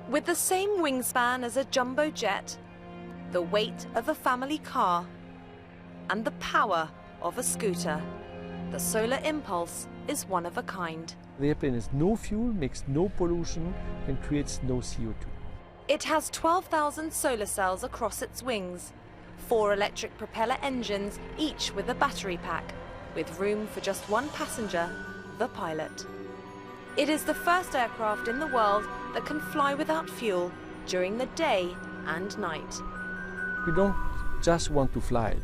With the same wingspan as a jumbo jet, the weight of a family car, and the power of a scooter, the Solar Impulse is one of a kind. The airplane has no fuel, makes no pollution, and creates no CO2. It has 12,000 solar cells across its wings, 4 electric propeller engines, each with a battery pack, with room for just one passenger, the pilot. It is the first aircraft in the world that can fly without fuel during the day and night. We don't just want to fly.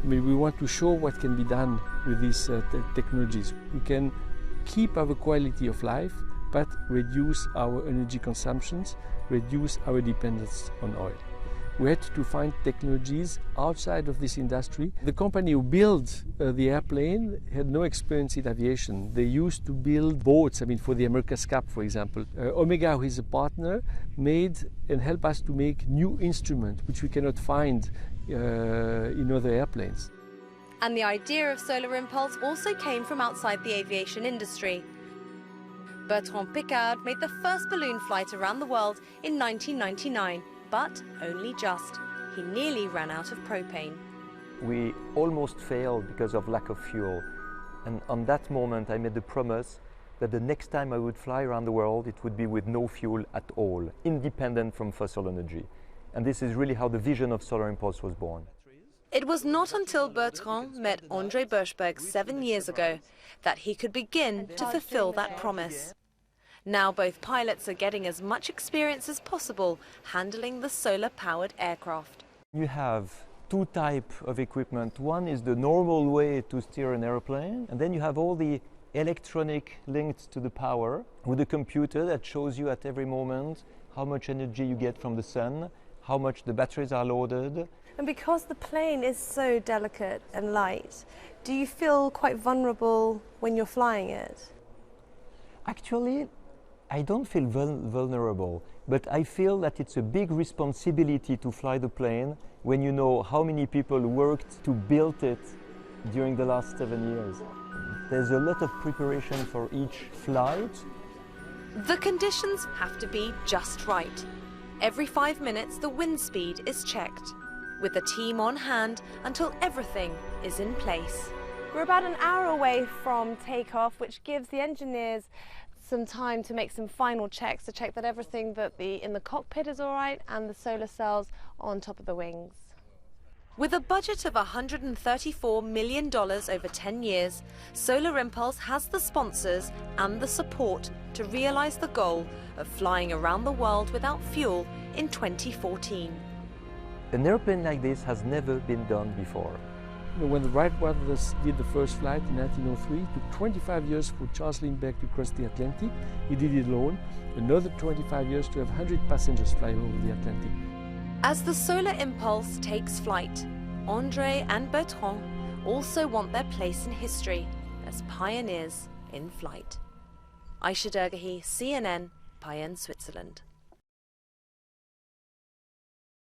I mean, we want to show what can be done with these technologies. We can keep our quality of life, but reduce our energy consumptions, reduce our dependence on oil. We had to find technologies outside of this industry. The company who built the airplane had no experience in aviation. They used to build boats, for the America's Cup, for example. Omega, who is a partner, made and helped us to make new instruments which we cannot find in other airplanes. And the idea of Solar Impulse also came from outside the aviation industry. Bertrand Piccard made the first balloon flight around the world in 1999. But only just. He nearly ran out of propane. We almost failed because of lack of fuel. And on that moment, I made the promise that the next time I would fly around the world, it would be with no fuel at all, independent from fossil energy. And this is really how the vision of Solar Impulse was born. It was not until Bertrand met André Buschberg 7 years ago that he could begin to fulfill that promise. Now both pilots are getting as much experience as possible handling the solar-powered aircraft. You have 2 types of equipment. One is the normal way to steer an airplane, and then you have all the electronic linked to the power with a computer that shows you at every moment how much energy you get from the sun, how much the batteries are loaded. And because the plane is so delicate and light, do you feel quite vulnerable when you're flying it? Actually, I don't feel vulnerable, but I feel that it's a big responsibility to fly the plane when you know how many people worked to build it during the last 7 years. There's a lot of preparation for each flight. The conditions have to be just right. Every 5 minutes, the wind speed is checked, with a team on hand until everything is in place. We're about an hour away from takeoff, which gives the engineers some time to make some final checks to check that everything in the cockpit is all right and the solar cells on top of the wings. With a budget of $134 million over 10 years, Solar Impulse has the sponsors and the support to realize the goal of flying around the world without fuel in 2014. An airplane like this has never been done before. When the Wright brothers did the first flight in 1903, it took 25 years for Charles Lindbergh to cross the Atlantic. He did it alone. Another 25 years to have 100 passengers flying over the Atlantic. As the Solar Impulse takes flight, André and Bertrand also want their place in history as pioneers in flight. Aisha Dergahi, CNN, Payerne, Switzerland.